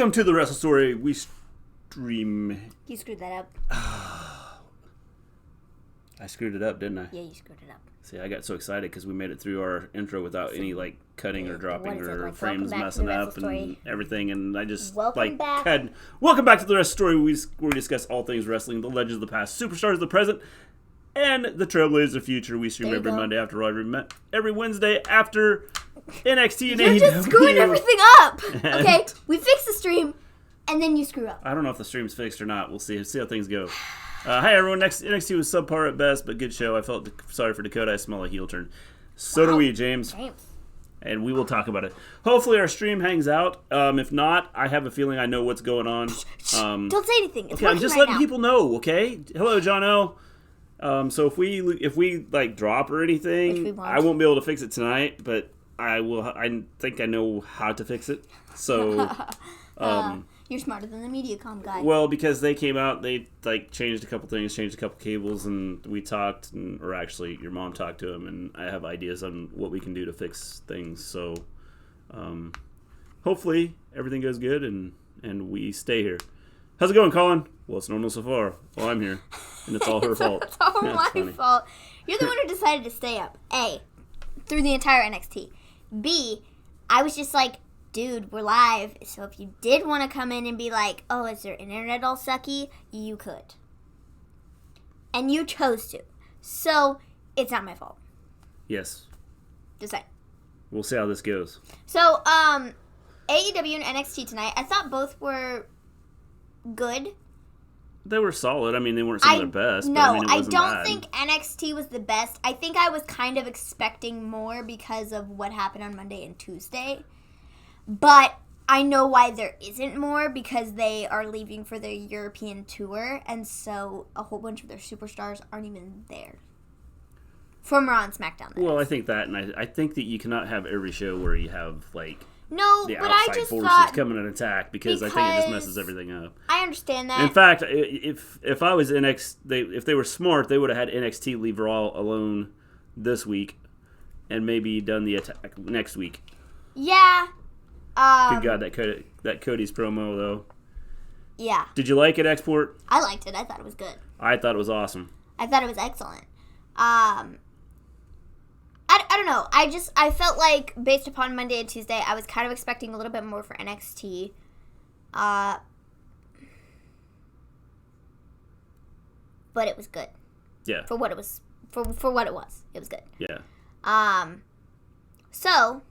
Welcome to the Wrestle Story. We stream. You screwed that up. I screwed it up, didn't I? Yeah, you screwed it up. See, I got so excited because we made it through our intro without any cutting or dropping or like, frames messing up and everything, and I just Welcome back to the Wrestle Story. Where we discuss all things wrestling, the legends of the past, superstars of the present, and the trailblazers of the future. We stream every Monday after Raw, every Wednesday after NXT and AEW. You're just screwing everything up. Okay, we fix the stream, and then you screw up. I don't know if the stream's fixed or not. We'll see how things go. Hi everyone. NXT was subpar at best, but good show. I felt sorry for Dakota. I smell a heel turn. So do we, James. And we will talk about it. Hopefully our stream hangs out. If not, I have a feeling I know what's going on. Don't say anything. It's okay, I'm just letting people know. Okay. Hello, John O. So if we like drop or anything, I won't be able to fix it tonight, but I will. I think I know how to fix it. So. You're smarter than the MediaCom guy. Well, because they came out, they changed a couple things, changed a couple cables, and we talked, or actually, your mom talked to him, and I have ideas on what we can do to fix things. So, hopefully, everything goes good, and we stay here. How's it going, Colin? Well, it's normal so far. Well, I'm here, and it's all her fault. It's all my fault. You're the one who decided to stay up. A, through the entire NXT. B, I was just like, dude, we're live, so if you did want to come in and be like, oh, is their internet all sucky? You could. And you chose to. So, it's not my fault. Yes. Just saying. We'll see how this goes. So, AEW and NXT tonight, I thought both were good. They were solid. I mean, they weren't some of their best. No, but, I don't think NXT was the best. I think I was kind of expecting more because of what happened on Monday and Tuesday. But I know why there isn't more, because they are leaving for their European tour, and so a whole bunch of their superstars aren't even there. From Raw and SmackDown. Well, I think that, and I think that you cannot have every show where you have, the but I just forces thought, come in and attack, because I think it just messes everything up. I understand that. In fact, if I was if they were smart, they would have had NXT leave Raw alone this week, and maybe done the attack next week. Yeah. Good God, that Codys promo, though. Yeah. Did you like it, Export? I liked it. I thought it was good. I thought it was awesome. I thought it was excellent. I don't know. I felt like, based upon Monday and Tuesday, I was kind of expecting a little bit more for NXT. But it was good. Yeah. For what it was. For what it was. It was good. Yeah. So,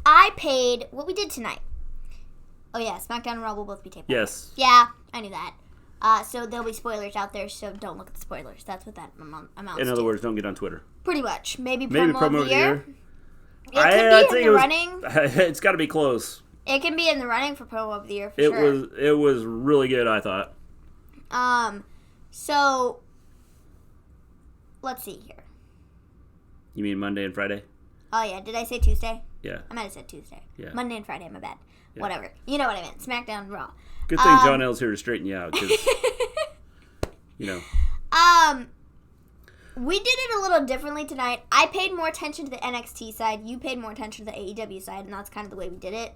I paid what we did tonight. Oh, yeah. SmackDown and Raw will both be taped. Yes. Yeah, I knew that. So there'll be spoilers out there, so don't look at the spoilers. That's what that amounts to. In other words, don't get on Twitter. Pretty much. Maybe promo of the year. It could be in the running. It's got to be close. It can be in the running for promo of the year, for sure. It was really good, I thought. So, let's see here. You mean Monday and Friday? Oh, yeah. Did I say Tuesday? Yeah. I might have said Tuesday. Yeah. Monday and Friday, my bad. Yeah. Whatever. You know what I meant. SmackDown, Raw. Good thing John L's here to straighten you out, because, we did it a little differently tonight. I paid more attention to the NXT side. You paid more attention to the AEW side, and that's kind of the way we did it.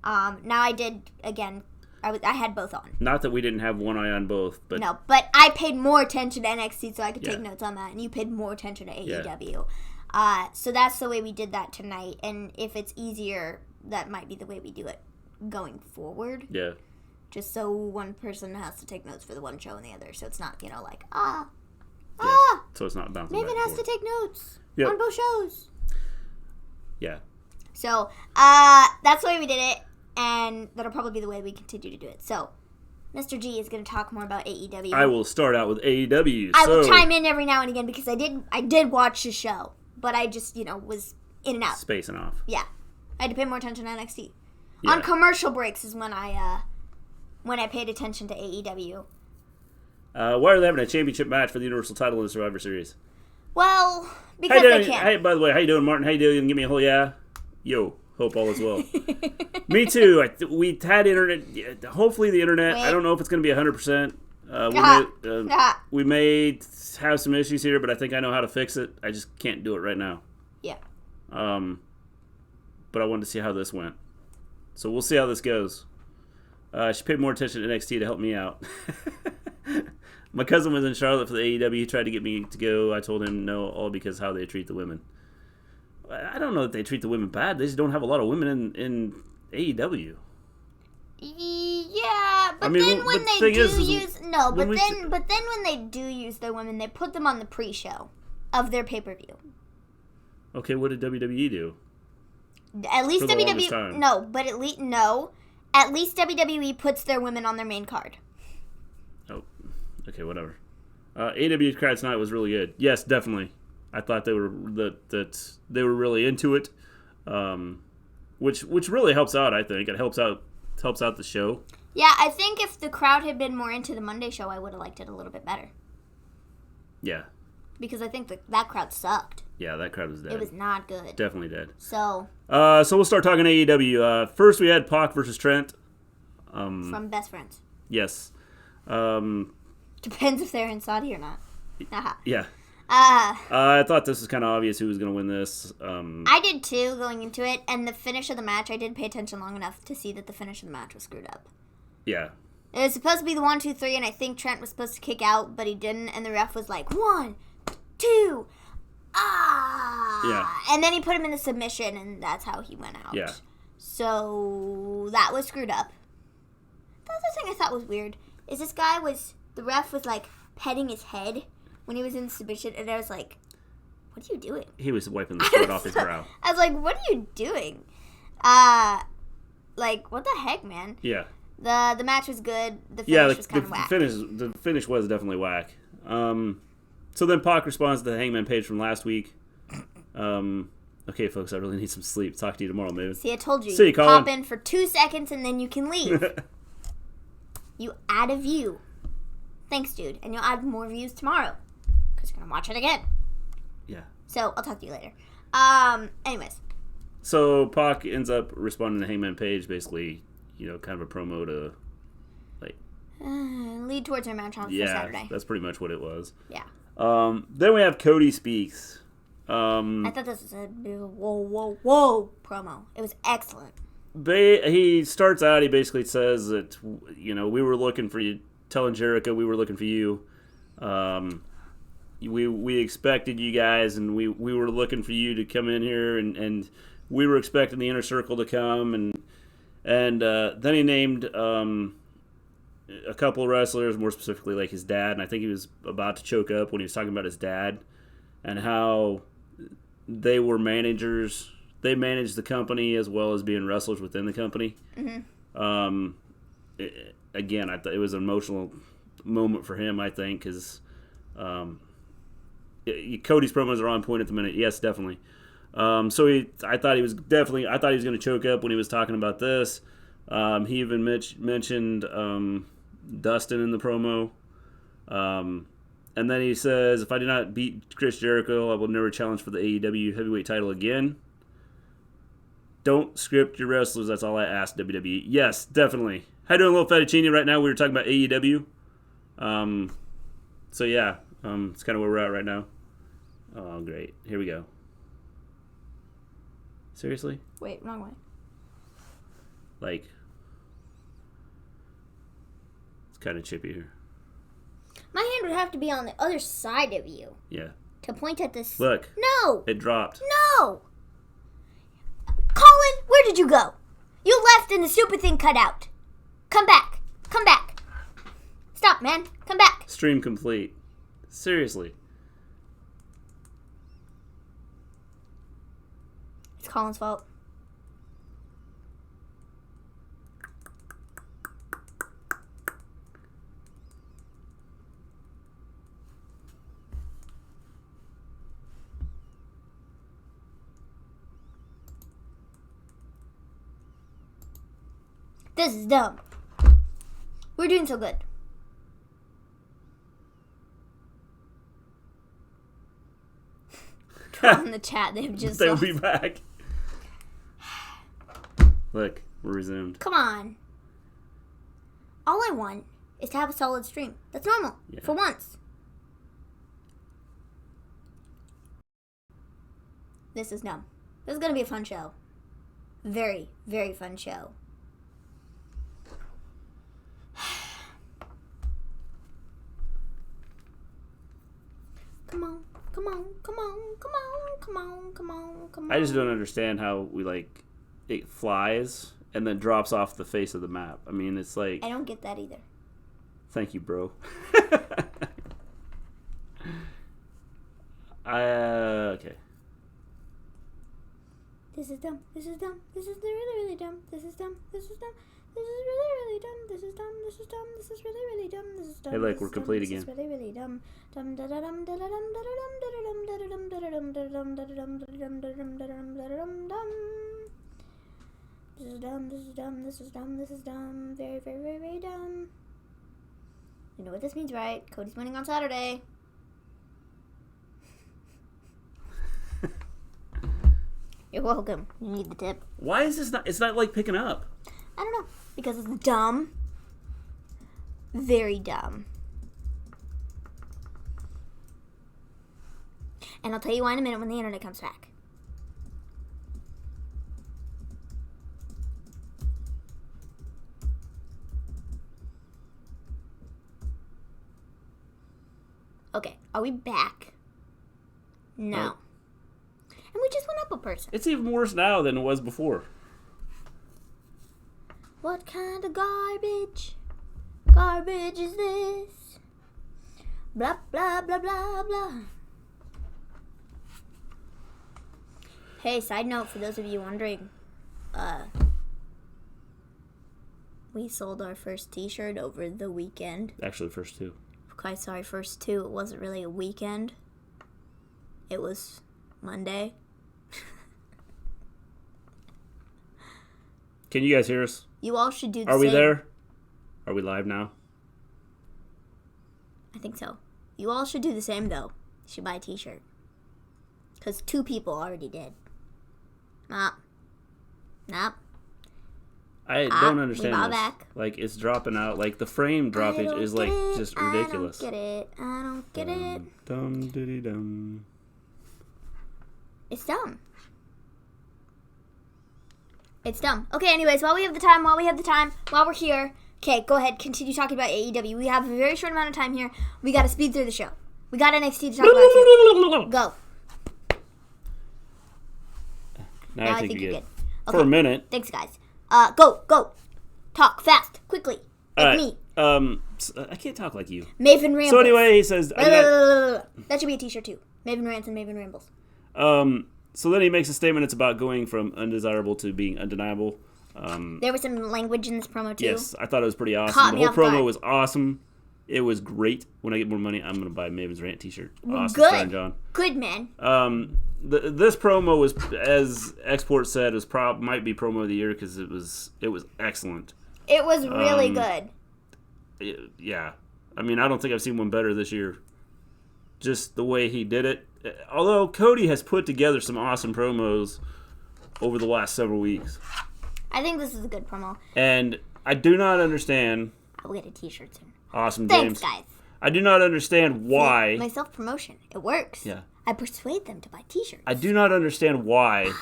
Now I did, again, I had both on. Not that we didn't have one eye on both, but... No, but I paid more attention to NXT so I could take notes on that, and you paid more attention to AEW. Yeah. So that's the way we did that tonight, and if it's easier, that might be the way we do it going forward. Yeah. Just so one person has to take notes for the one show and the other, so it's not, So it's not bouncing Maven back has to take notes Yep. on both shows. Yeah. So, that's the way we did it, and that'll probably be the way we continue to do it. So, Mr. G is going to talk more about AEW. I will start out with AEW. I will chime in every now and again, because I did watch the show, but I just, was in and out. Spacing off. Yeah. I had to pay more attention to NXT. Yeah. On commercial breaks is when I paid attention to AEW. Why are they having a championship match for the Universal title in the Survivor Series? Well, because they can. Hey, by the way, how you doing, Martin? How you doing? Give me a whole yeah. Yo, hope all is well. Me too. We had internet. Hopefully the internet. Wait. I don't know if it's going to be 100%. We may have some issues here, but I think I know how to fix it. I just can't do it right now. Yeah. But I wanted to see how this went. So we'll see how this goes. She paid more attention to NXT to help me out. My cousin was in Charlotte for the AEW. He tried to get me to go. I told him no, all because how they treat the women. I don't know that they treat the women bad. They just don't have a lot of women in AEW. Yeah, but then when they do use their women, they put them on the pre-show of their pay-per-view. Okay, what did WWE do? At least At least WWE puts their women on their main card. Oh, okay, whatever. AEW crowd tonight was really good. Yes, definitely. I thought they were that they were really into it, which really helps out. I think it helps out the show. Yeah, I think if the crowd had been more into the Monday show, I would have liked it a little bit better. Yeah. Because I think that crowd sucked. Yeah, that crowd was dead. It was not good. Definitely dead. So we'll start talking AEW. First, we had Pac versus Trent. From Best Friends. Yes. Depends if they're in Saudi or not. Yeah. I thought this was kind of obvious who was going to win this. I did too, going into it. And the finish of the match, I did pay attention long enough to see that the finish of the match was screwed up. Yeah. It was supposed to be the 1, 2, 3, and I think Trent was supposed to kick out, but he didn't. And the ref was like, 1, 2, Yeah. And then he put him in the submission, and that's how he went out. Yeah. So that was screwed up. The other thing I thought was weird is the ref was like petting his head when he was in the submission, and I was like, what are you doing? He was wiping the sweat off his brow. I was like, what are you doing? Like, what the heck, man? Yeah. The match was good. The finish was kind of whack. The finish was definitely whack. So then Pac responds to the Hangman page from last week. Okay, folks, I really need some sleep. Talk to you tomorrow, Maven. See, I told you. See you, Colin. Pop in for 2 seconds and then you can leave. You add a view. Thanks, dude. And you'll add more views tomorrow. Because you're going to watch it again. Yeah. So, I'll talk to you later. Anyways. So, Pac ends up responding to Hangman Page, basically, kind of a promo to, like... lead towards our match on Saturday. Yeah, that's pretty much what it was. Yeah. Then we have Cody Speaks. I thought this was a whoa promo. It was excellent. He starts out, he basically says that, we were looking for you, telling Jericho we were looking for you. We expected you guys, and we were looking for you to come in here, and we were expecting the Inner Circle to come, and then he named a couple of wrestlers, more specifically like his dad, and I think he was about to choke up when he was talking about his dad and how they were managers. They managed the company as well as being wrestlers within the company. Mm-hmm. Again, I thought it was an emotional moment for him, I think, because Cody's promos are on point at the minute. Yes, definitely. So I thought he was going to choke up when he was talking about this. He even mentioned Dustin in the promo. And then he says, if I do not beat Chris Jericho, I will never challenge for the AEW heavyweight title again. Don't script your wrestlers. That's all I ask, WWE. Yes, definitely. How you doing, little fettuccine? Right now we were talking about AEW. So yeah, it's kind of where we're at right now. Oh, great. Here we go. Seriously? Wait, wrong way. Like, it's kind of chippy here. My hand would have to be on the other side of you. Yeah. To point at this. Look. No. It dropped. No. Colin, where did you go? You left and the stupid thing cut out. Come back. Come back. Stop, man. Come back. Stream complete. Seriously. It's Colin's fault. This is dumb. We're doing so good. In the chat, they've just They'll be back. Look, we're resumed. Come on. All I want is to have a solid stream. That's normal. Yeah. For once. This is dumb. This is going to be a fun show. Very, very fun show. come on, come on, come on, come on, come on, come on, come on. I just don't understand how it flies and then drops off the face of the map. I mean, it's like... I don't get that either. Thank you, bro. Okay. This is dumb. This is dumb. This is really, really dumb. This is dumb. This is dumb. This is really, really dumb. This is dumb. This is dumb. This is really, really dumb. This is dumb. Hey, look, we're complete again. This is really, really dumb. Dum da da dum da da dum da da dum da da dum da da dum da da dum da da dum da da dum da da dum da da dum da da dum dum. This is dumb. This is dumb. This is dumb. This is dumb. Very, very, very, very dumb. You know what this means, right? Cody's winning on Saturday. You're welcome. You need the tip. Why is this not... It's not, like, picking up. I don't know. Because it's dumb. Very dumb. And I'll tell you why in a minute when the internet comes back. Okay, are we back? No. And we just went up a person. It's even worse now than it was before. What kind of garbage is this? Blah, blah, blah, blah, blah. Hey, side note for those of you wondering, we sold our first t-shirt over the weekend. Actually, first two. Quite sorry, first two. It wasn't really a weekend. It was Monday. Can you guys hear us? You all should do the same. Are we there? Are we live now? I think so. You all should do the same, though. You should buy a t-shirt. Because 2 people already did. Nope. I don't understand we this. Back. Like, it's dropping out. Like, the frame droppage is, like, just ridiculous. I don't get it. Dum diddy dum. It's dumb. It's dumb. Okay, anyways, while we have the time, while we're here, okay, go ahead, continue talking about AEW. We have a very short amount of time here. We got to speed through the show. We got NXT to talk about too. Go. Now I think you're good. Okay. For a minute. Thanks, guys. Go. Talk fast, quickly. Like me. I can't talk like you. Maven rambles. So anyway, he says... That should be a t-shirt too. Maven rants and Maven rambles. So then he makes a statement. It's about going from undesirable to being undeniable. There was some language in this promo too. Yes, I thought it was pretty awesome. Caught The me whole off promo guard. was awesome. It was great. When I get more money, I'm going to buy a Maven's Rant t-shirt. Awesome. Good. Starring John. Good, man. This promo was, as Export said, might be promo of the year because it was excellent. It was really good. Yeah. I mean, I don't think I've seen one better this year. Just the way he did it. Although Cody has put together some awesome promos over the last several weeks. I think this is a good promo. And I do not understand... I'll get a t-shirt soon. Awesome, Thanks, James. guys. I do not understand why... See, my self-promotion. It works. Yeah. I persuade them to buy t-shirts. I do not understand why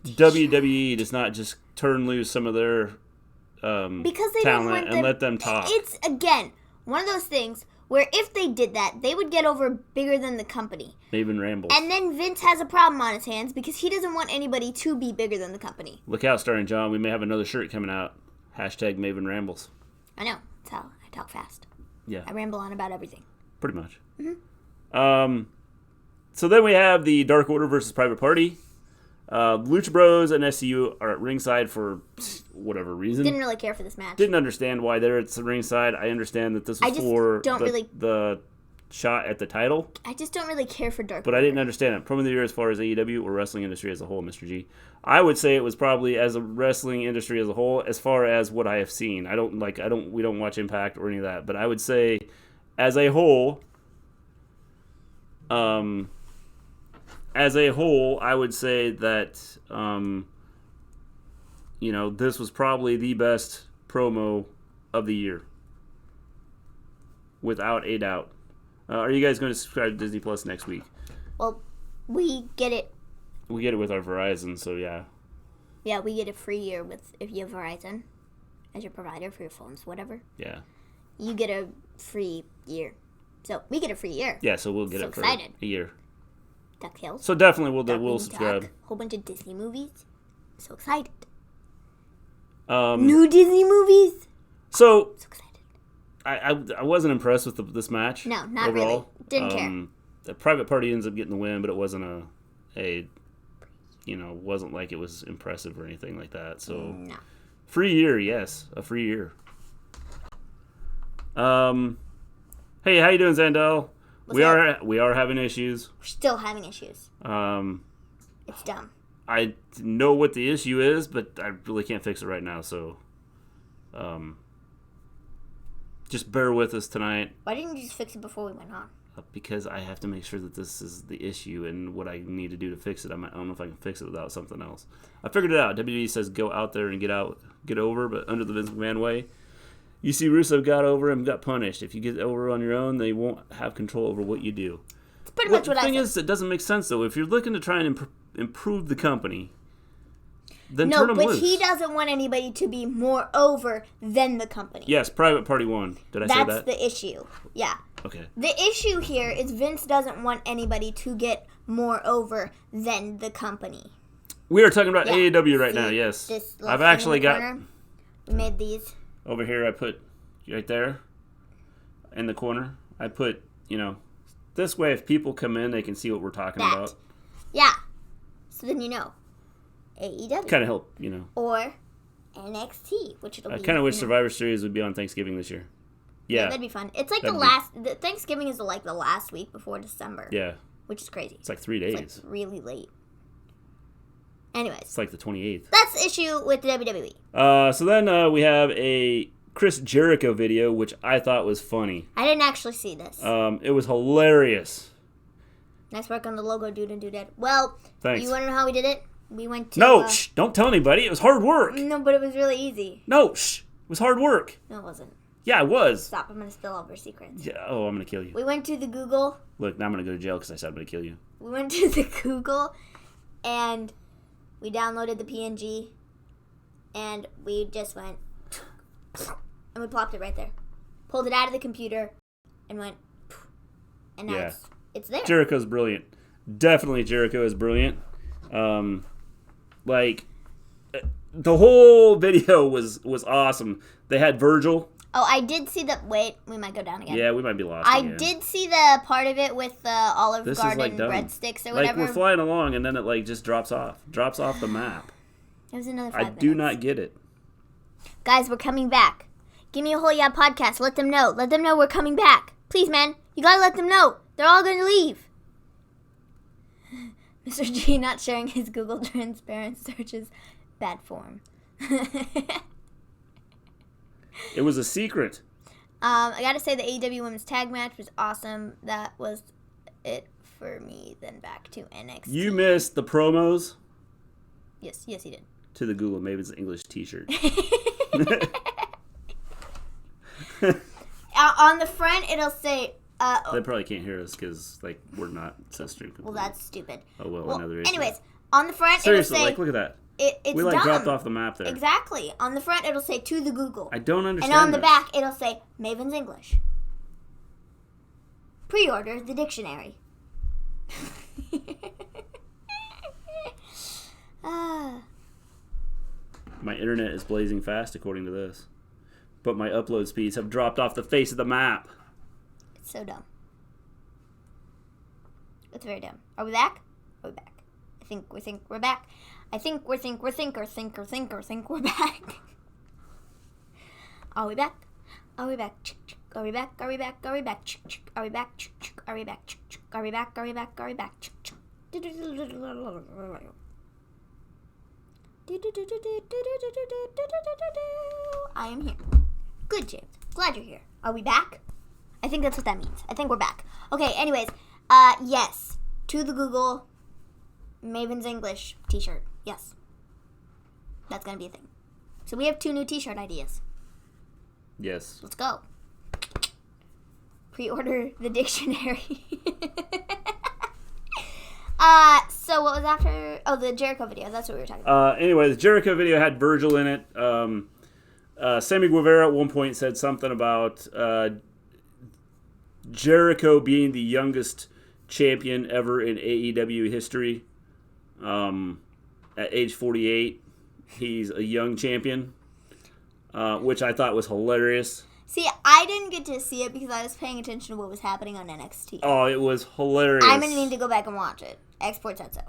WWE does not just turn loose some of their because they don't talent want and them, let them talk. It's, again, one of those things where if they did that, they would get over bigger than the company. Maven rambles. And then Vince has a problem on his hands because he doesn't want anybody to be bigger than the company. Look out, starring John. We may have another shirt coming out. Hashtag Maven rambles. I know. That's how I talk fast. Yeah. I ramble on about everything. Pretty much. Mm-hmm. So then we have the Dark Order versus Private Party. Lucha Bros and SCU are at ringside for whatever reason. Didn't really care for this match. Didn't understand why they're at the ringside. I understand that this was for the shot at the title. I just don't really care for Dark But Order. I didn't understand it. Promo of the year as far as AEW or wrestling industry as a whole, Mr. G. I would say it was probably as a wrestling industry as a whole, as far as what I have seen. We don't watch Impact or any of that, but I would say as a whole, I would say that this was probably the best promo of the year, without a doubt. Are you guys going to subscribe to Disney Plus next week? Well, we get it. We get it with our Verizon, so yeah. Yeah, we get a free year if you have Verizon as your provider for your phones, whatever. Yeah. You get a free year. So we get a free year. Yeah, so we'll get it for a year. DuckTales. So definitely we'll subscribe. Duck, whole bunch of Disney movies. So excited. New Disney movies. So excited. I wasn't impressed with this match. No, not overall. really. Didn't care. The Private Party ends up getting the win, but it wasn't wasn't like it was impressive or anything like that. So no. Free year, yes, a free year. Hey, how you doing, Zandel? We are having issues. We're still having issues. It's dumb. I know what the issue is, but I really can't fix it right now. So, just bear with us tonight. Why didn't you just fix it before we went on? Because I have to make sure that this is the issue and what I need to do to fix it. I don't know if I can fix it without something else. I figured it out. WWE says go out there and get over, but under the Vince McMahon way. You see, Rusev got over and got punished. If you get over on your own, they won't have control over what you do. It's pretty much what I said. The thing is, it doesn't make sense, though. If you're looking to try and improve the company, then turn them loose. No, but he doesn't want anybody to be more over than the company. Yes, Private Party won. Did I say that? That's the issue. Yeah. Okay. The issue here is Vince doesn't want anybody to get more over than the company. We are talking about AEW right now, yes. I've actually got... We made these. Over here, I put right there in the corner. I put, this way if people come in, they can see what we're talking about. Yeah. So then you know. AEW. Kind of help, Or NXT, which it'll be. I kind of wish Survivor Series would be on Thanksgiving this year. Yeah. That'd be fun. It's like Thanksgiving is like the last week before December. Yeah. Which is crazy. It's like 3 days. It's like really late. Anyways. It's like the 28th. That's the issue with the WWE. So then we have a Chris Jericho video, which I thought was funny. I didn't actually see this. It was hilarious. Nice work on the logo, dude and dudette. Well, thanks. You want to know how we did it? We went to... No, don't tell anybody. It was hard work. No, but it was really easy. No, it was hard work. No, it wasn't. Yeah, it was. Stop, I'm going to spill all of our secrets. Yeah. Oh, I'm going to kill you. We went to the Google. Look, now I'm going to go to jail because I said I'm going to kill you. We went to the Google, and we downloaded the PNG, and we just went, and we plopped it right there. Pulled it out of the computer, and went, and now it's there. Jericho's brilliant. Definitely Jericho is brilliant. The whole video was awesome. They had Virgil. Oh, I did see the... Wait, we might go down again. Yeah, we might be lost again. I did see the part of it with the Olive Garden breadsticks or whatever. We're flying along, and then it, just drops off. Drops off the map. It was another 5 minutes. I do not get it. Guys, we're coming back. Give me a whole podcast. Let them know. Let them know we're coming back. Please, man. You gotta let them know. They're all gonna leave. Mr. G not sharing his Google Transparent searches. Bad form. It was a secret. I gotta say the AEW Women's Tag Match was awesome. That was it for me. Then back to NXT. You missed the promos? Yes, you did. To the Google Maven's English t-shirt. On the front, it'll say... they probably can't hear us because, we're not censored. Well, that's stupid. Oh, well, another issue. Anyways, on the front, seriously, it'll say... look at that. It's we dumb. dropped off the map there. Exactly. On the front, it'll say to the Google. I don't understand. And on the back, it'll say Maven's English. Pre-order the dictionary. My internet is blazing fast according to this, but my upload speeds have dropped off the face of the map. It's so dumb. It's very dumb. Are we back? Are we back? I think we're back. I think we're back. Are we back? Are we back? Are we back? Are we back? Are we back? Are we back? Are we back? Are we back? Are we back? Are we back? I am here. Good, James. Glad you're here. Are we back? I think that's what that means. I think we're back. Okay, anyways. Yes. To the Google Maven's English t-shirt. Yes. That's going to be a thing. So we have 2 new t-shirt ideas. Yes. Let's go. Pre-order the dictionary. So what was after? Oh, the Jericho video. That's what we were talking about. Anyway, the Jericho video had Virgil in it. Sammy Guevara at one point said something about Jericho being the youngest champion ever in AEW history. At age 48, he's a young champion, which I thought was hilarious. See, I didn't get to see it because I was paying attention to what was happening on NXT. Oh, it was hilarious. I'm going to need to go back and watch it. Export said so.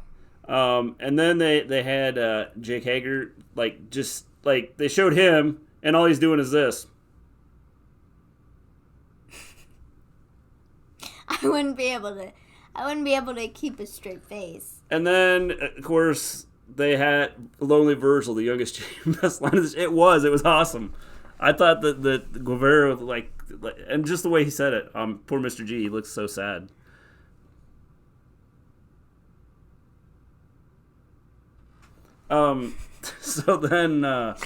And then they had Jake Hager, they showed him, and all he's doing is this. I wouldn't be able to keep a straight face. And then, of course, they had Lonely Virgil, the youngest best line of this. It was awesome. I thought that Guevara, and just the way he said it, poor Mr. G, he looks so sad. So then, the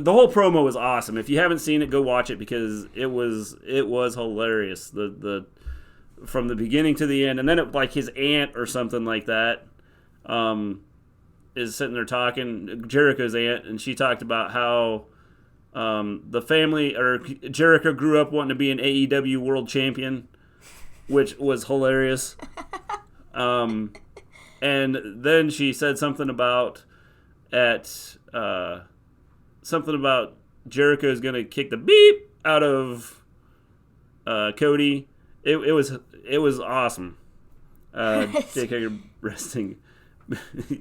whole promo was awesome. If you haven't seen it, go watch it because it was hilarious. From the beginning to the end, and then his aunt or something like that is sitting there talking, Jericho's aunt, and she talked about how the family or Jericho grew up wanting to be an AEW world champion, which was hilarious. And then she said something about Jericho's gonna kick the beep out of Cody. It was awesome. Jake Hager wrestling.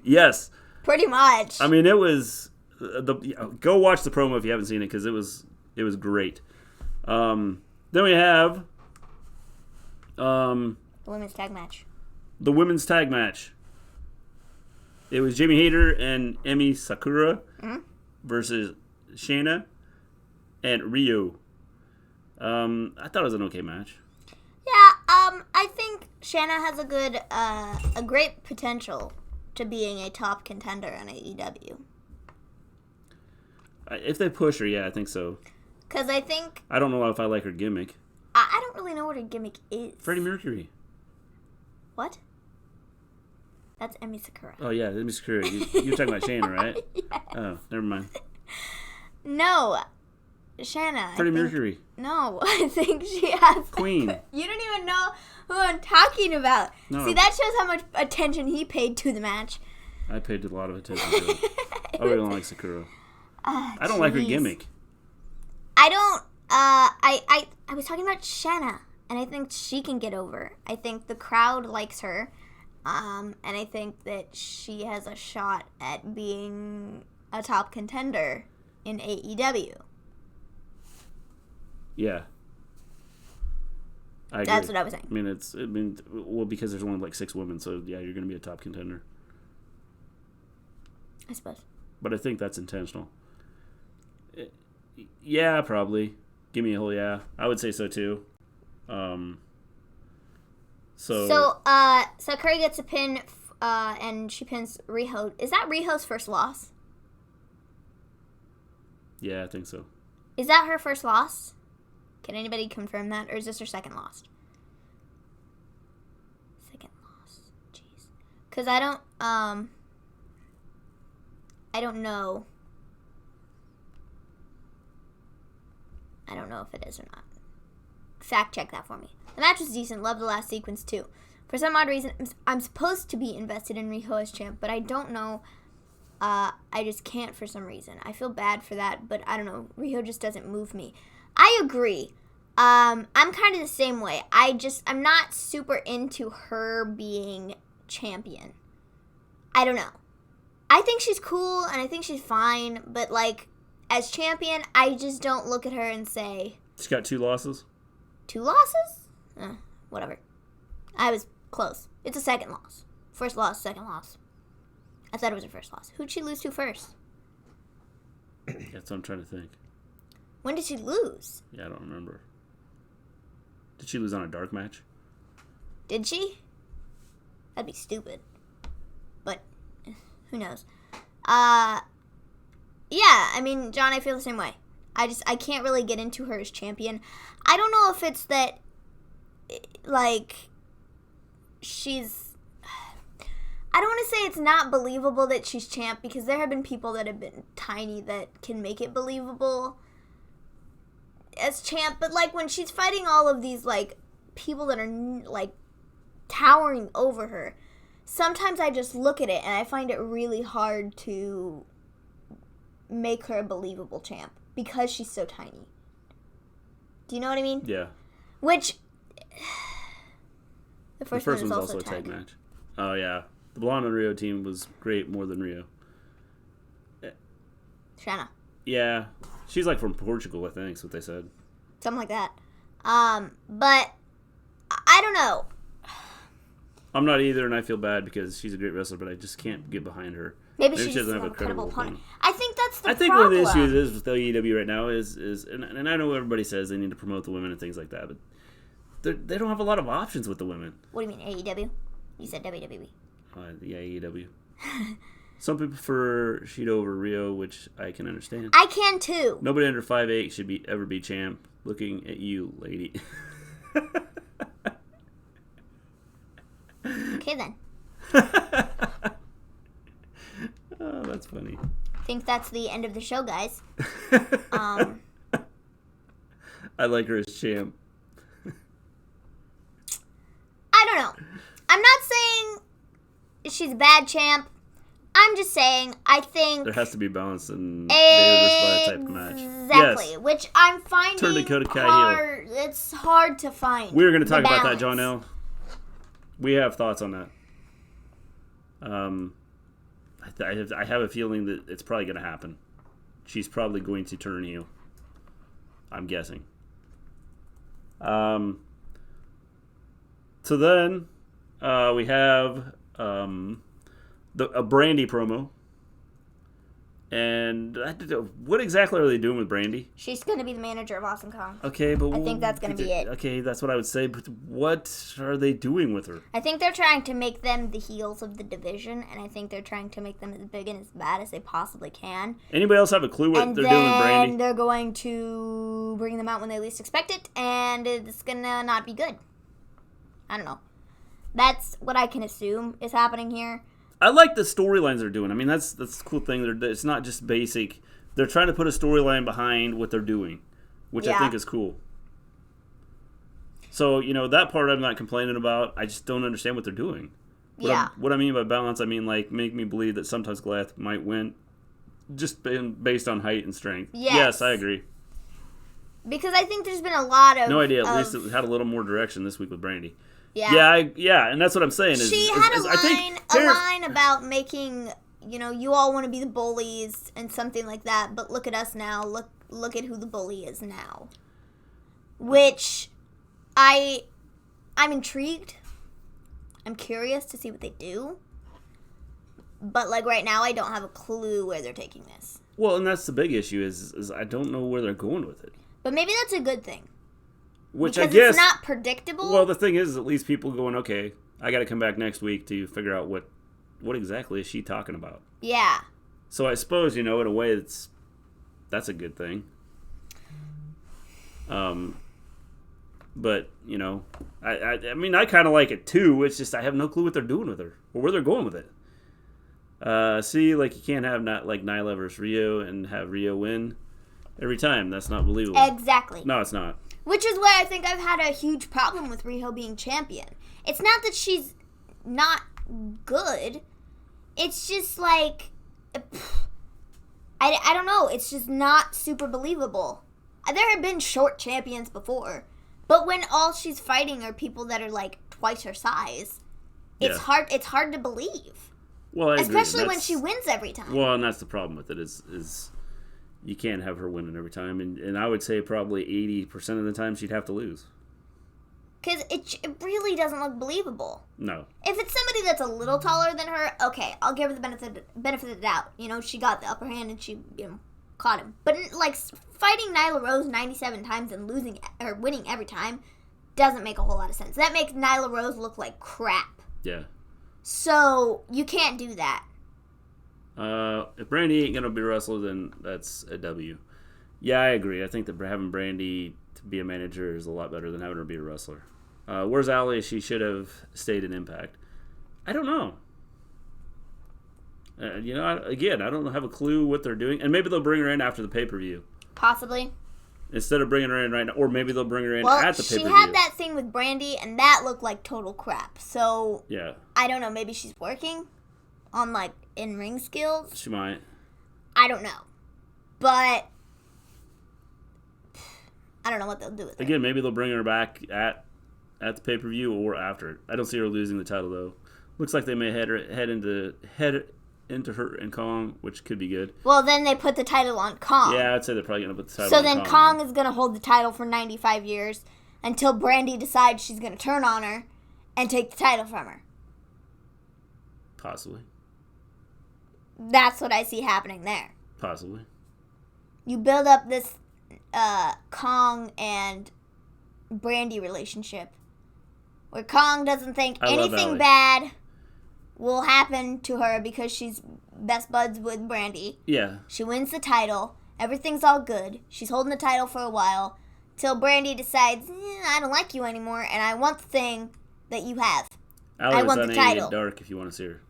Yes. Pretty much. I mean, it was go watch the promo if you haven't seen it because it was great. Then we have the women's tag match. The women's tag match. It was Jamie Hayter and Emi Sakura versus Shayna and Ryo. I thought it was an okay match. Yeah, I think Shayna has a great potential to being a top contender in AEW. If they push her, yeah, I think so. Because I think... I don't know if I like her gimmick. I don't really know what her gimmick is. Freddie Mercury. What? That's Emi Sakura. Oh, yeah, Emi Sakura. You're talking about Shayna, right? Yes. Oh, never mind. No. Shayna. Freddie Mercury. No, I think she has... Queen. You don't even know who I'm talking about. No. See, that shows how much attention he paid to the match. I paid a lot of attention to it. I really don't like Sakura. I don't like her gimmick. I don't... I was talking about Shayna, and I think she can get over. I think the crowd likes her, and I think that she has a shot at being a top contender in AEW. Yeah. I agree. That's what I was saying. I mean, because there's only 6 women, so yeah, you're going to be a top contender. I suppose. But I think that's intentional. Yeah, probably. Give me a whole yeah. I would say so too. So Sakura gets a pin, and she pins Riho. Is that Riho's first loss? Yeah, I think so. Is that her first loss? Can anybody confirm that, or is this her second loss? Second loss. Jeez. Because I don't know. I don't know if it is or not. Fact check that for me. The match was decent. Love the last sequence too. For some odd reason, I'm supposed to be invested in Riho as champ, but I don't know. I just can't for some reason. I feel bad for that, but I don't know. Riho just doesn't move me. I agree. I'm kind of the same way. I'm not super into her being champion. I don't know. I think she's cool and I think she's fine, but as champion, I just don't look at her and say... She's got 2 losses? 2 losses? Whatever. I was close. It's a second loss. First loss, second loss. I thought it was her first loss. Who'd she lose to first? That's what I'm trying to think. When did she lose? Yeah, I don't remember. Did she lose on a dark match? Did she? That'd be stupid. But, who knows? Yeah, I mean, John, I feel the same way. I can't really get into her as champion. I don't know if it's that, she's... I don't want to say it's not believable that she's champ, because there have been people that have been tiny that can make it believable. as champ, but like when she's fighting all of these like people that are like towering over her, sometimes I just look at it and I find it really hard to make her a believable champ because she's so tiny. Do you know what I mean? Yeah. Which the first one is one's also a tag match. Oh yeah, the Blonde and Rio team was great more than Rio. Shayna. Yeah, she's like from Portugal, I think. That's what they said. Something like that. But I don't know. I'm not either, and I feel bad because she's a great wrestler, but I just can't get behind her. Maybe she doesn't have a credible opponent. I think that's the problem. I think one of the issues is with AEW right now is and I know everybody says they need to promote the women and things like that, but they don't have a lot of options with the women. What do you mean, AEW? You said WWE. Yeah, AEW. Some people prefer Shida over Rio, which I can understand. I can too. Nobody under 5'8" should ever be champ. Looking at you, lady. Okay then. Oh, that's funny. I think that's the end of the show, guys. I like her as champ. I don't know. I'm not saying she's a bad champ. I'm just saying I think there has to be balance in David type of match. Exactly, yes. Which I'm finding Turn Dakota Kai hard. Heel. It's hard to find. We're going to talk about that, John L. We have thoughts on that. I have a feeling that it's probably going to happen. She's probably going to turn heel. I'm guessing. So then we have a Brandy promo. And what exactly are they doing with Brandy? She's going to be the manager of Awesome Kong. Okay, but I think that's going to be it. Okay, that's what I would say. But what are they doing with her? I think they're trying to make them the heels of the division, and I think they're trying to make them as big and as bad as they possibly can. Anybody else have a clue what they're doing with Brandy? And they're going to bring them out when they least expect it, and it's going to not be good. I don't know. That's what I can assume is happening here. I like the storylines they're doing. I mean, that's the cool thing. It's not just basic. They're trying to put a storyline behind what they're doing, which I think is cool. So, that part I'm not complaining about. I just don't understand what they're doing. What I mean by balance, I mean, like, make me believe that sometimes Goliath might win just based on height and strength. Yes, I agree. Because I think there's been a lot of... No idea. At least it had a little more direction this week with Brandy. Yeah. Yeah, and that's what I'm saying. She had a line about making, you all want to be the bullies and something like that, but look at us now. Look at who the bully is now. Which I'm intrigued. I'm curious to see what they do. But like right now, I don't have a clue where they're taking this. Well, and that's the big issue is I don't know where they're going with it. But maybe that's a good thing. Which because I guess it's not predictable. Well, the thing is, at least people going, okay, I got to come back next week to figure out what exactly is she talking about. Yeah. So I suppose in a way that's a good thing. But I mean I kind of like it too. It's just I have no clue what they're doing with her or where they're going with it. See, like you can't have Nyla versus Rio and have Rio win every time. That's not believable. Exactly. No, it's not. Which is why I think I've had a huge problem with Riho being champion. It's not that she's not good. It's just like... I don't know. It's just not super believable. There have been short champions before. But when all she's fighting are people that are like twice her size, it's hard to believe. Well, I agree. Especially when she wins every time. Well, and that's the problem with it is you can't have her winning every time. And I would say probably 80% of the time she'd have to lose. Because it really doesn't look believable. No. If it's somebody that's a little taller than her, okay, I'll give her the benefit of the doubt. She got the upper hand and she caught him. But like fighting Nyla Rose 97 times and losing or winning every time doesn't make a whole lot of sense. That makes Nyla Rose look like crap. Yeah. So you can't do that. If Brandy ain't gonna be a wrestler, then that's a W. Yeah, I agree. I think that having Brandy to be a manager is a lot better than having her be a wrestler. Where's Allie? She should have stayed in Impact. I don't know. Again, I don't have a clue what they're doing. And maybe they'll bring her in after the pay-per-view. Possibly. Instead of bringing her in right now, or maybe they'll bring her in well, at the pay-per-view. she had that thing with Brandy, and that looked like total crap. So, yeah. I don't know. Maybe she's working on, like, in-ring skills. She might. I don't know. But I don't know what they'll do with her. Again, maybe they'll bring her back at the pay-per-view or after it. I don't see her losing the title, though. Looks like they may head into her and Kong, which could be good. Well, then they put the title on Kong. Yeah, I'd say they're probably going to put the title so on then Kong. Kong is going to hold the title for 95 years until Brandy decides she's going to turn on her and take the title from her. Possibly. That's what I see happening there. Possibly. You build up this Kong and Brandy relationship where Kong doesn't think anything bad will happen to her because she's best buds with Brandy. Yeah. She wins the title. Everything's all good. She's holding the title for a while till Brandy decides, I don't like you anymore, and I want the thing that you have. I want the title. Dark if you want to see her.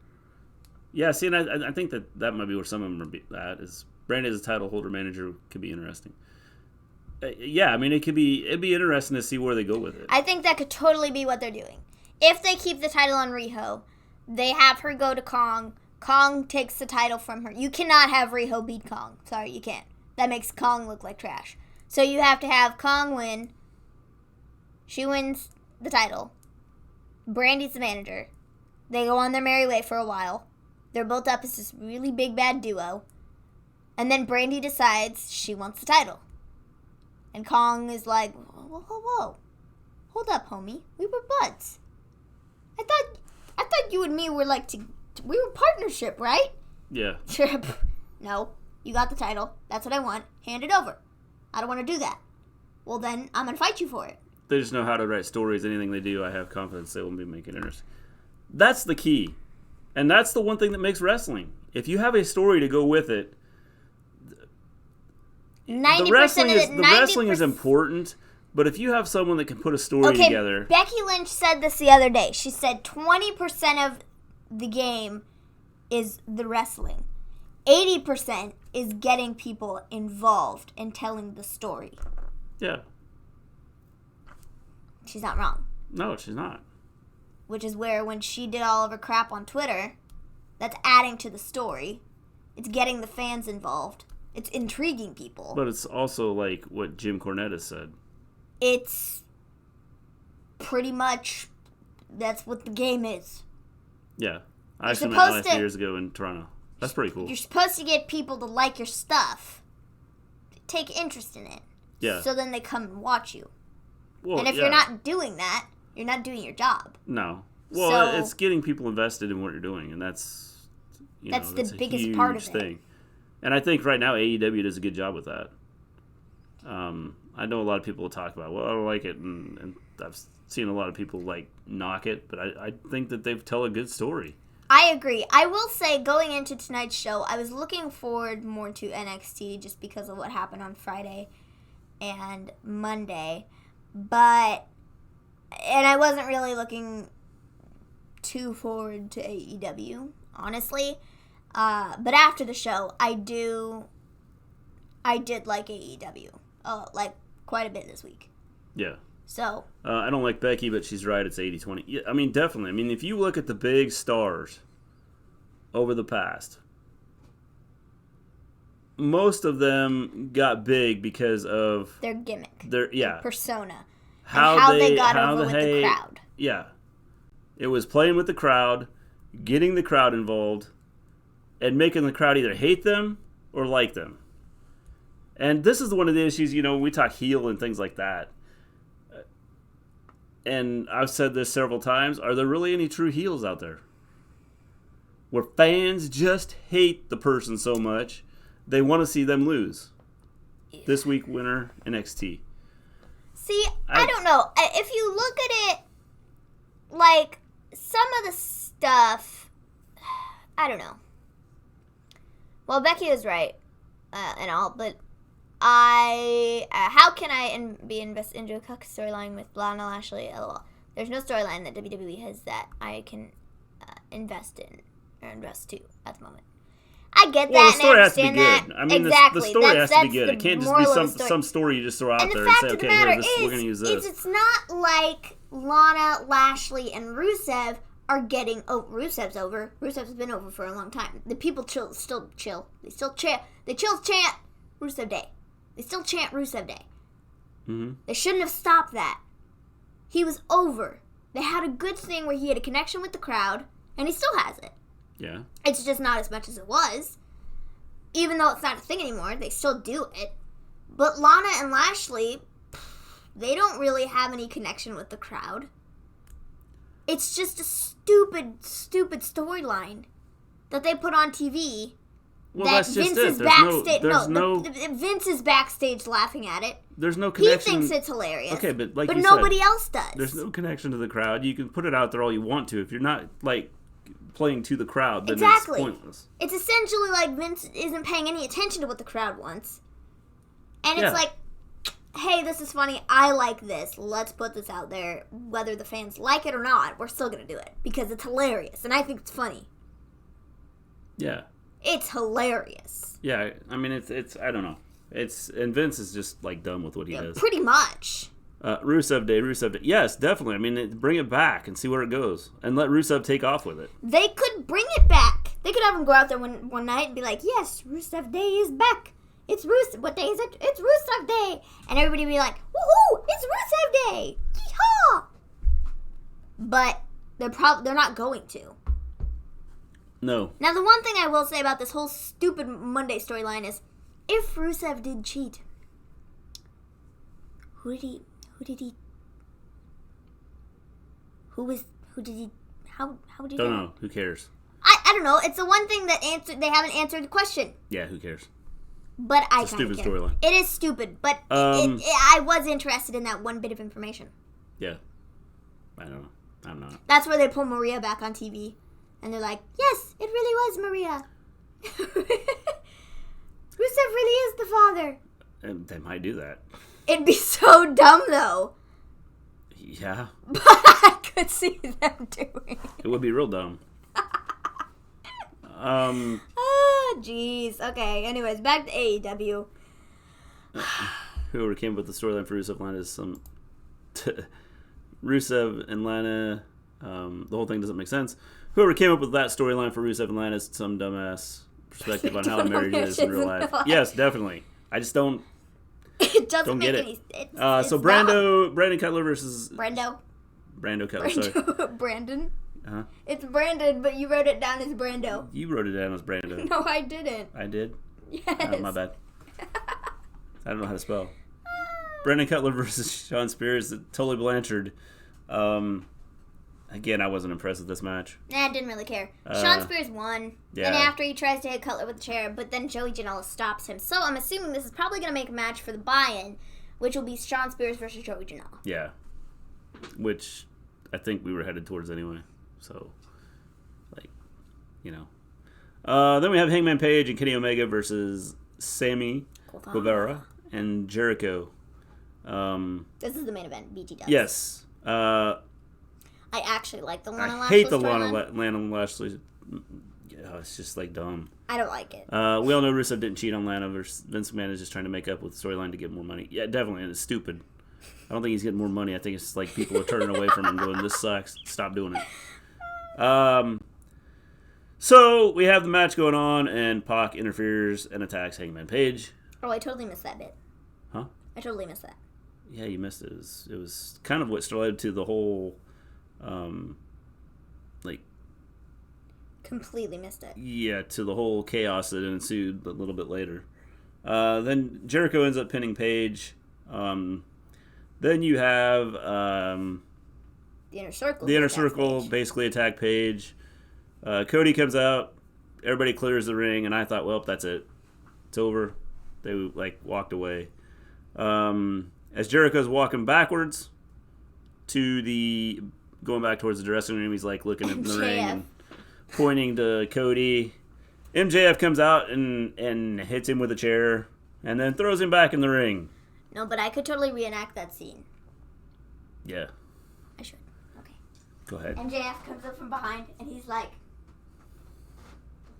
Yeah, see, and I think that might be where some of them are at, is Brandy as a title holder manager could be interesting. Yeah, I mean, it'd be interesting to see where they go with it. I think that could totally be what they're doing. If they keep the title on Riho, they have her go to Kong. Kong takes the title from her. You cannot have Riho beat Kong. Sorry, you can't. That makes Kong look like trash. So you have to have Kong win. She wins the title. Brandy's the manager. They go on their merry way for a while. They're built up as this really big bad duo. And then Brandy decides she wants the title. And Kong is like, whoa. Hold up, homie. We were buds. I thought you and me were we were partnership, right? Yeah. No, you got the title. That's what I want. Hand it over. I don't want to do that. Well, then I'm going to fight you for it. They just know how to write stories. Anything they do, I have confidence they will be making interesting. That's the key. And that's the one thing that makes wrestling. If you have a story to go with it, 90% the wrestling is important, but if you have someone that can put a story together... Becky Lynch said this the other day. She said 20% of the game is the wrestling. 80% is getting people involved and telling the story. Yeah. She's not wrong. No, she's not. Which is where when she did all of her crap on Twitter, that's adding to the story. It's getting the fans involved. It's intriguing people. But it's also like what Jim Cornette has said. It's pretty much, that's what the game is. Yeah. I actually met last years ago in Toronto. That's pretty cool. You're supposed to get people to like your stuff. Take interest in it. Yeah. So then they come and watch you. Well, and if you're not doing that, you're not doing your job. No. Well, it's getting people invested in what you're doing, and that's the biggest part of it. Thing. And I think right now AEW does a good job with that. I know a lot of people will talk about, well, I don't like it, and I've seen a lot of people knock it, but I think that they tell a good story. I agree. I will say, going into tonight's show, I was looking forward more to NXT just because of what happened on Friday and Monday. And I wasn't really looking too forward to AEW, honestly. But after the show, I did like AEW, quite a bit this week. Yeah. So. I don't like Becky, but she's right. It's 80-20. Yeah, I mean, definitely. I mean, if you look at the big stars over the past, most of them got big because of their gimmick, their persona, how they got over with the crowd. Yeah, it was playing with the crowd, getting the crowd involved, and making the crowd either hate them or like them. And this is one of the issues, we talk heel and things like that. And I've said this several times, are there really any true heels out there? Where fans just hate the person so much, they want to see them lose. Yeah. This week, winner, NXT. See, I don't know. If you look at it, some of the stuff, I don't know. Well, Becky was right and all, but how can I be invested into a storyline with Lana Lashley? LOL. There's no storyline that WWE has that I can invest in or invest to at the moment. I get that. Well, the story and I has to be understand good. that. I mean, exactly. the story has to be good. The It can't just moral be of the story. some story you just throw out And there the and fact say, of the okay, matter here, we're going to use this. it's not like Lana, Lashley, and Rusev are getting... Oh, Rusev's over. Rusev's been over for a long time. The people still chill. They still chant. They still chant Rusev Day. They still chant Rusev Day. Mm-hmm. They shouldn't have stopped that. He was over. They had a good thing where he had a connection with the crowd, and he still has it. Yeah. It's just not as much as it was. Even though it's not a thing anymore, they still do it. But Lana and Lashley, they don't really have any connection with the crowd. It's just a stupid storyline that they put on TV. Well, that that's just Vince it. is backstage. No, Vince is backstage laughing at it. there's no connection. He thinks it's hilarious. Okay, but like but you nobody said, else does. there's no connection to the crowd. You can put it out there all you want to. If you're not like playing to the crowd, then exactly. it's pointless. It's essentially like Vince isn't paying any attention to what the crowd wants. And it's like, hey, this is funny. I like this. Let's put this out there. Whether the fans like it or not, we're still going to do it. Because it's hilarious. And I think it's funny. Yeah. It's hilarious. Yeah, I mean, it's I don't know. And Vince is just, like, done with what he does. Pretty much. Rusev Day. Yes, definitely. I mean, bring it back and see where it goes. And let Rusev take off with it. They could bring it back. They could have him go out there one night and be like, yes, Rusev Day is back. It's Rusev. What day is it? It's Rusev Day. And everybody would be like, woohoo, it's Rusev Day. Yeehaw. But they're not going to. No. Now, the one thing I will say about this whole stupid Monday storyline is, if Rusev did cheat, how did he, Don't know. Who cares? I don't know. It's the one thing that they haven't answered the question. Yeah, who cares? But I It's a kind of stupid care. storyline. It is stupid, but I was interested in that one bit of information. Yeah. I don't know. I'm not. That's where they pull Maria back on TV. And they're like, yes, it really was Maria. Rusev really is the father. And they might do that. It'd be so dumb, though. Yeah. But I could see them doing It would be real dumb. Oh, jeez. Okay, anyways, back to AEW. Whoever came up with the storyline for Rusev Lana is some... Rusev and Lana... the whole thing doesn't make sense. Whoever came up with that storyline for Rusev and Lana is some dumbass perspective on how a marriage is in real life. Yes, definitely. I just don't... It doesn't Don't make get any it. sense. So Brandon Cutler versus... Brando Cutler, sorry. Brandon. Uh-huh. It's Brandon, but you wrote it down as Brando. You wrote it down as Brando. No, I didn't. I did? Yes. Oh, my bad. I don't know how to spell. Brandon Cutler versus Sean Spears, Tully Blanchard. Again, I wasn't impressed with this match. Nah, I didn't really care. Sean Spears won. Yeah. Then after he tries to hit Cutler with the chair, but then Joey Janela stops him. So I'm assuming this is probably going to make a match for the buy-in, which will be Sean Spears versus Joey Janela. Yeah. Which I think we were headed towards anyway. So, like, you know. Then we have Hangman Page and Kenny Omega versus Sammy Guevara and Jericho. This is the main event, BT does. Yes. I actually like the Lana I Lashley hate the storyline. Lana Lashley. Oh, it's just like dumb. I don't like it. We all know Rusev didn't cheat on Lana versus Vince McMahon is just trying to make up with the storyline to get more money. Yeah, definitely, and it's stupid. I don't think he's getting more money. I think it's like people are turning away from him going, this sucks, stop doing it. So we have the match going on, and Pac interferes and attacks Hangman Page. Oh, I totally missed that bit. Huh? I totally missed that. Yeah, you missed it. It was kind of what led to the whole, like... Completely missed it. Yeah, to the whole chaos that ensued a little bit later. Then Jericho ends up pinning Page. Then you have... the Inner Circle. The Inner Circle basically attack Page. Cody comes out. Everybody clears the ring, and I thought, well, that's it. It's over. They, like, walked away. As Jericho's walking backwards to going back towards the dressing room, he's, like, looking at the ring and pointing to Cody. MJF comes out and hits him with a chair and then throws him back in the ring. No, but I could totally reenact that scene. Yeah. I should. Okay. Go ahead. MJF comes up from behind and he's like,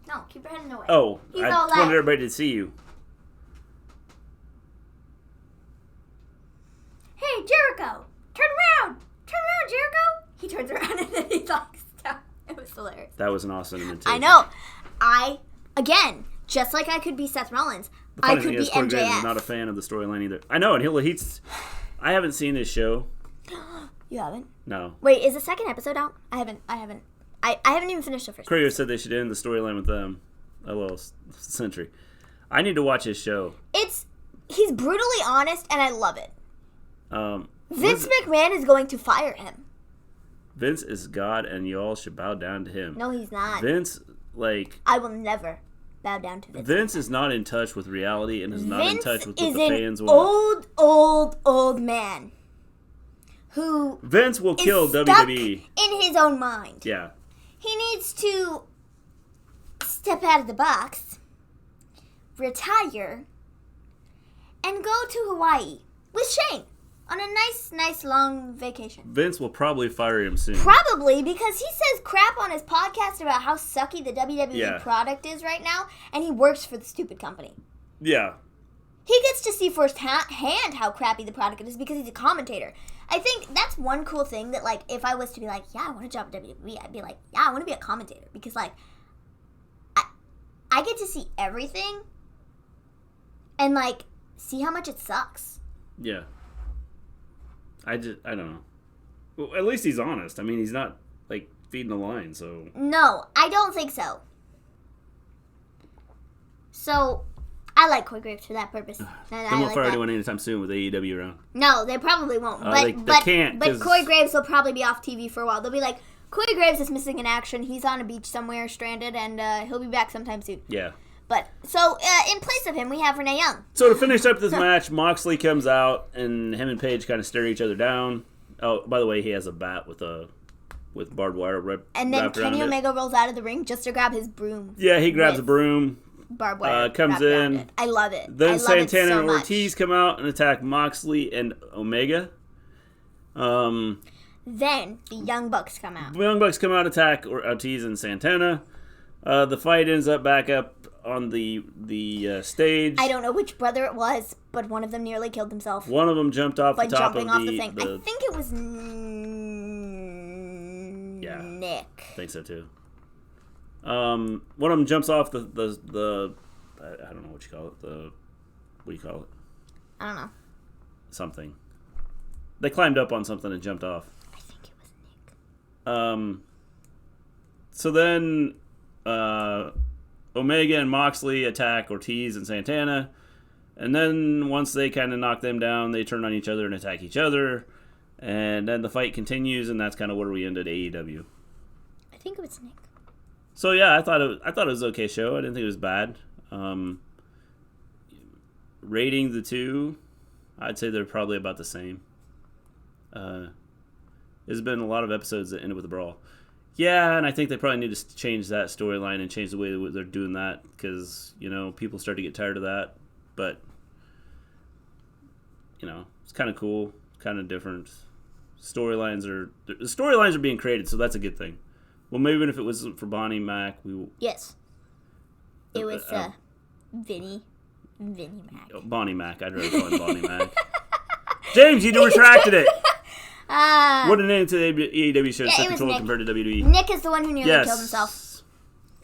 No, keep your head in the way. Oh, He's I all wanted that. everybody to see you. Hey, Jericho! Turn around! Turn around, Jericho! He turns around and then he like stops. It was hilarious. That was an awesome imitation. I know. Again, just like I could be Seth Rollins, I could be Corey Graves is MJF. not a fan of the storyline either. I know, and I haven't seen his show. You haven't? No. Wait, is the second episode out? I haven't even finished the first. Corey said they should end the storyline with them. Century. I need to watch his show. He's brutally honest, and I love it. Vince Vince McMahon is going to fire him. Vince is God, and y'all should bow down to him. No, he's not. Vince, I will never bow down to Vince. Vince is not in touch with reality and is not in touch with what the fans an want. old man who Vince will kill stuck WWE. in his own mind. Yeah. He needs to step out of the box, retire, and go to Hawaii with Shane on a nice long vacation. Vince will probably fire him soon. Probably because he says crap on his podcast about how sucky the WWE product is right now, and he works for the stupid company. Yeah. He gets to see firsthand how crappy the product is because he's a commentator. I think that's one cool thing that, like, if I was to be like, yeah, I want a job at WWE, I'd be like, yeah, I want to be a commentator. Because, like, I get to see everything and, like, see how much it sucks. Yeah. I don't know. Well, at least he's honest. I mean, he's not, like, feeding the line, so. No, I don't think so. So, I like Corey Graves for that purpose. They won't fire anyone anytime soon with AEW around. No, they probably won't. They can't. But Corey Graves will probably be off TV for a while. They'll be like, Corey Graves is missing in action. He's on a beach somewhere, stranded, and he'll be back sometime soon. Yeah. But, so, in place of him, we have Renee Young. So to finish up this match, Moxley comes out, and him and Paige kind of stare each other down. Oh, by the way, he has a bat with barbed wire wrapped around it. And then Kenny Omega rolls out of the ring just to grab his broom. Yeah, he grabs a broom. Barbed wire comes in. It. I love it. Then Santana so and Ortiz come out and attack Moxley and Omega. Then the Young Bucks come out. The Young Bucks come out, attack Ortiz and Santana. The fight ends up back up on the stage. I don't know which brother it was, but one of them nearly killed himself. One of them jumped off the top jumping of off the thing. I think it was Nick. I think so too. One of them jumps off the I don't know what you call it. What do you call it? I don't know. Something. They climbed up on something and jumped off. I think it was Nick. So then Omega and Moxley attack Ortiz and Santana. And then once they kind of knock them down, they turn on each other and attack each other. And then the fight continues, and that's kind of where we ended AEW. I think it was Nick. So yeah, I thought it was an okay show. I didn't think it was bad. Rating the two, I'd say they're probably about the same. There's been a lot of episodes that ended with a brawl. Yeah, and I think they probably need to change that storyline and change the way that they're doing that because, people start to get tired of that. But, it's kind of cool, kind of different. Storylines are being created, so that's a good thing. Well, maybe even if it wasn't for Bonnie Mac, Yes. It was Vinny Mac. Bonnie Mac. I'd rather call him Bonnie Mac. James, you retracted it. What an end to the AEW show. Yeah, it was Nick. Compared to WWE. Nick is the one who nearly killed himself.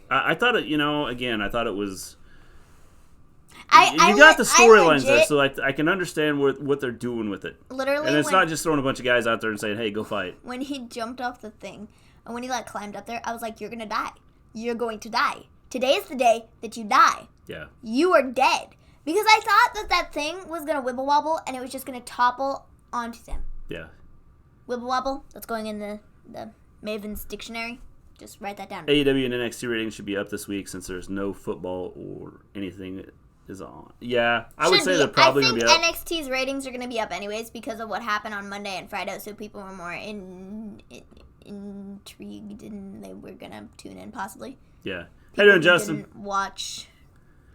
I thought it, again, I thought it was... You got the storylines there, so I can understand what they're doing with it. Literally, and it's not just throwing a bunch of guys out there and saying, hey, go fight. When he jumped off the thing, and when he climbed up there, I was like, you're going to die. You're going to die. Today is the day that you die. Yeah. You are dead. Because I thought that thing was going to wibble wobble, and it was just going to topple onto them. Yeah. Wibble wobble, that's going in the Maven's dictionary. Just write that down. AEW and NXT ratings should be up this week since there's no football or anything that is on. Yeah, I would say they're probably going to be up. I think NXT's ratings are going to be up anyways because of what happened on Monday and Friday, so people were more intrigued and they were going to tune in possibly. Yeah. How you doing, Justin? Didn't watch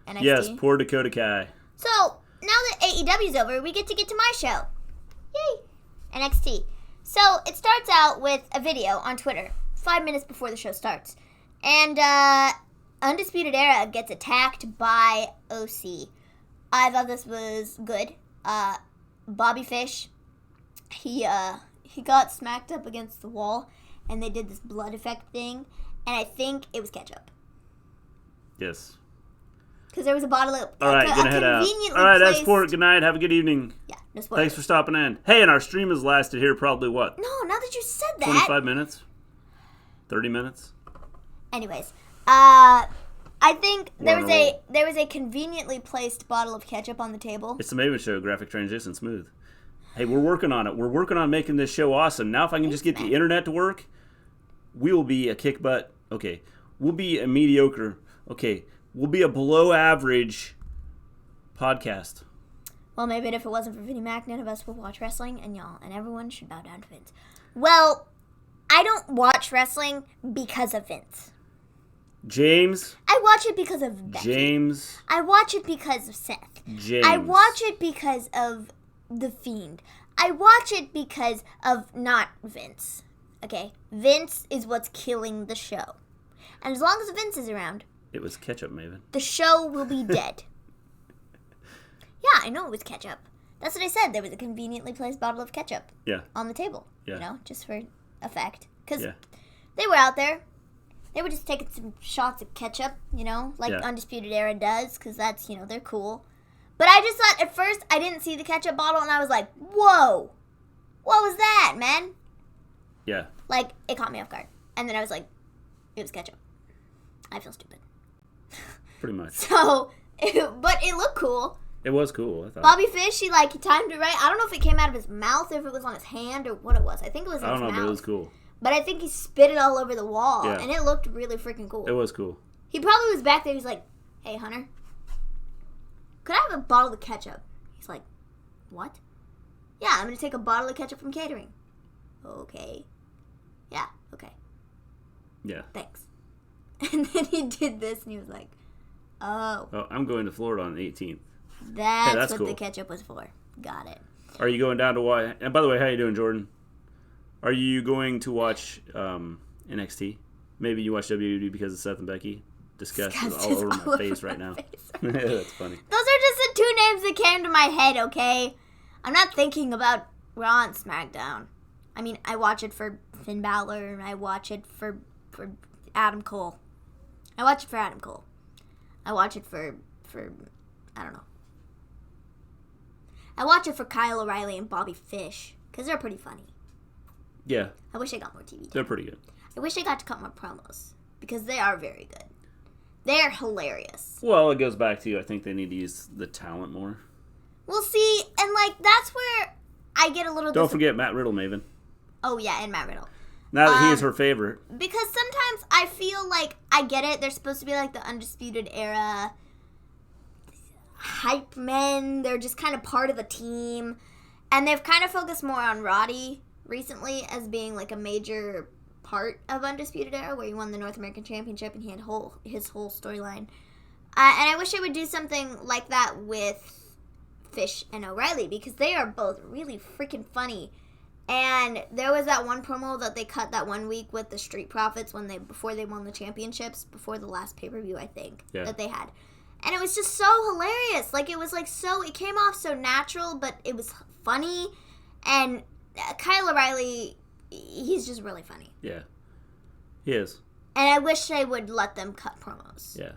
NXT. Yes, poor Dakota Kai. So, now that AEW's over, we get to my show. Yay! NXT. So, it starts out with a video on Twitter, 5 minutes before the show starts. And, Undisputed Era gets attacked by OC. I thought this was good. Bobby Fish, he got smacked up against the wall, and they did this blood effect thing, and I think it was ketchup. Yes. Because there was a bottle of... All right, gonna head out. All right, that's sport. Good night. Have a good evening. Yeah, no spoilers. Thanks for stopping in. Hey, and our stream has lasted here probably what? No, now that you said that. 25 minutes? 30 minutes? Anyways, I think there was a conveniently placed bottle of ketchup on the table. It's the Maven Show, graphic transition, smooth. Hey, we're working on it. We're working on making this show awesome. Now if I can just get the internet to work, we will be a kick butt. Okay. We'll be a mediocre. Okay. We'll be a below average podcast. Well, maybe if it wasn't for Vinnie Mac, none of us would watch wrestling, and everyone should bow down to Vince. Well, I don't watch wrestling because of Vince. James. I watch it because of Becky. James. I watch it because of Seth. James. I watch it because of The Fiend. I watch it because of not Vince. Okay? Vince is what's killing the show. And as long as Vince is around... It was ketchup, Maven. The show will be dead. Yeah, I know it was ketchup. That's what I said. There was a conveniently placed bottle of ketchup on the table. Yeah. Just for effect. Because they were out there. They were just taking some shots of ketchup, like Undisputed Era does, because that's, they're cool. But I just thought, at first, I didn't see the ketchup bottle, and I was like, whoa! What was that, man? Yeah. Like, it caught me off guard. And then I was like, it was ketchup. I feel stupid. Pretty much. So, but it looked cool. It was cool, I thought. Bobby Fish, he timed it right. I don't know if it came out of his mouth, or if it was on his hand, or what it was. I think it was in his mouth. I don't know, but it was cool. But I think he spit it all over the wall, and it looked really freaking cool. It was cool. He probably was back there, he's like, hey, Hunter, could I have a bottle of ketchup? He's like, what? Yeah, I'm going to take a bottle of ketchup from catering. Okay. Yeah, okay. Yeah. Thanks. And then he did this, and he was like, oh. Oh, I'm going to Florida on the 18th. That's what cool. The ketchup was for. Got it. Are you going down to watch? And by the way, how you doing, Jordan? Are you going to watch NXT? Maybe you watch WWE because of Seth and Becky? Disgust is all over my face right now. That's funny. Those are just the two names that came to my head, okay? I'm not thinking about Raw and SmackDown. I mean, I watch it for Finn Balor, and I watch it for Adam Cole. I watch it for Adam Cole. I watch it for I don't know. I watch it for Kyle O'Reilly and Bobby Fish, because they're pretty funny. Yeah. I wish I got more TV time. They're pretty good. I wish I got to cut more promos, because they are very good. They're hilarious. Well, it goes back to, I think they need to use the talent more. We'll see, and that's where I get a little... Don't forget Matt Riddle, Maven. Oh, yeah, and Matt Riddle. Now that he is her favorite. Because sometimes I feel like, I get it, they're supposed to be like the Undisputed Era hype men. They're just kind of part of the team. And they've kind of focused more on Roddy recently as being like a major part of Undisputed Era, where he won the North American Championship and he had his whole storyline. And I wish I would do something like that with Fish and O'Reilly, because they are both really freaking funny. And there was that one promo that they cut that one week with the Street Profits before they won the championships, before the last pay-per-view, I think, that they had. And it was just so hilarious. Like, it was it came off so natural, but it was funny. And Kyle O'Reilly, he's just really funny. Yeah. He is. And I wish I would let them cut promos. Yeah.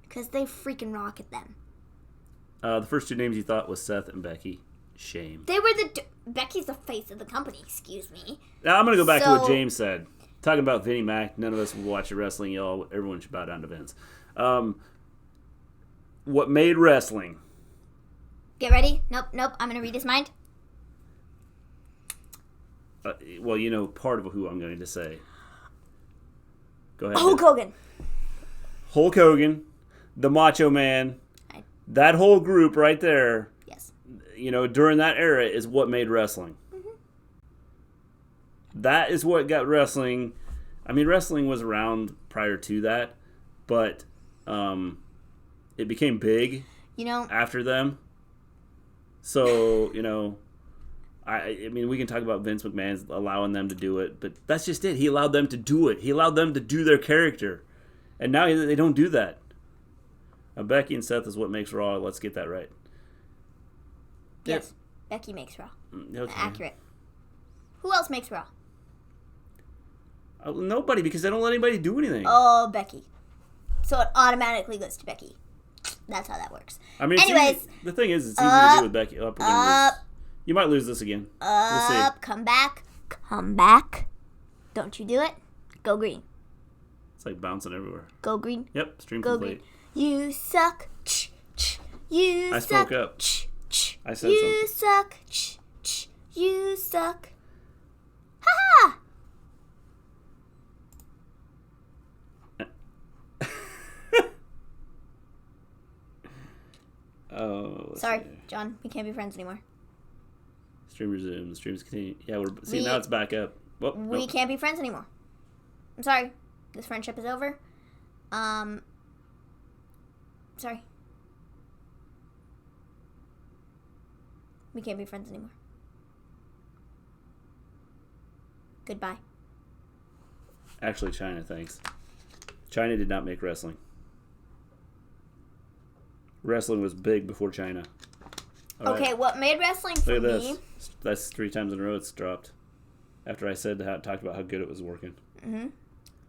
Because they freaking rock at them. The first two names you thought was Seth and Becky. Shame. They were Becky's the face of the company, excuse me. Now, I'm going to go back to what James said. Talking about Vinnie Mac, none of us will watch wrestling, y'all. Everyone should bow down to Vince. What made wrestling? Get ready. Nope. I'm going to read his mind. Well, you know part of who I'm going to say. Go ahead. Hulk Hogan. Hulk Hogan, the Macho Man, that whole group right there. Yes. During that era is what made wrestling. Mm-hmm. That is what got wrestling. I mean, wrestling was around prior to that, but it became big. After them. So I mean, we can talk about Vince McMahon's allowing them to do it, but that's just it. He allowed them to do it. He allowed them to do their character. And now they don't do that. Becky and Seth is what makes Raw. Let's get that right. Yes, Becky makes Raw. Okay. Accurate. Who else makes Raw? Nobody, because they don't let anybody do anything. Oh, Becky. So it automatically goes to Becky. That's how that works. I mean, anyways, the thing is, it's easy to do with Becky. Up, you might lose this again. We'll see. Come back. Don't you do it? Go green. It's like bouncing everywhere. Go green. Yep, stream Go complete. Green. You suck. You I suck. spoke up. I said you something. Suck. You suck. Ha ha! Oh, sorry, see. John. We can't be friends anymore. Stream resume. The streams continue. Yeah, now it's back up. Whoop, we can't be friends anymore. I'm sorry. This friendship is over. Sorry. We can't be friends anymore. Goodbye. Actually, China, thanks. China did not make wrestling. Wrestling was big before China. All okay, right. what made wrestling for Look at me? this. That's 3 times in a row it's dropped. After I talked about how good it was working. Mm-hmm.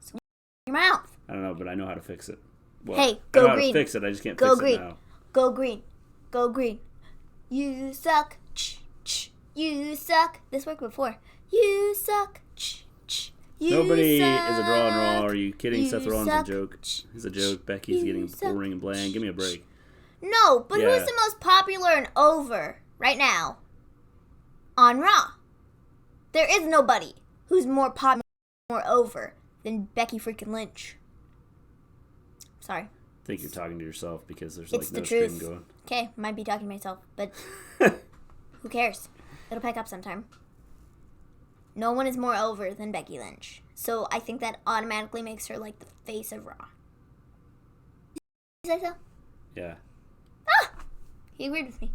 So your mouth. I don't know, but I know how to fix it. Well, hey, I know go how green. to fix it. I just can't go fix green. it now. Go green. Go green. You suck. You suck. This worked before. You suck. You Nobody suck. is a draw and Raw. Are you kidding? You Seth Rollins suck. is a joke. He's a joke. Becky's You getting suck. boring and bland. Give me a break. No, but Yeah. who's the most popular and over right now on Raw? There is nobody who's more popular, more over than Becky freaking Lynch. Sorry. I think you're talking to yourself because there's It's like no the stream truth. going. Okay, might be talking to myself, but who cares? It'll pick up sometime. No one is more over than Becky Lynch. So I think that automatically makes her like the face of Raw. Did you say so? Yeah. He agreed with me.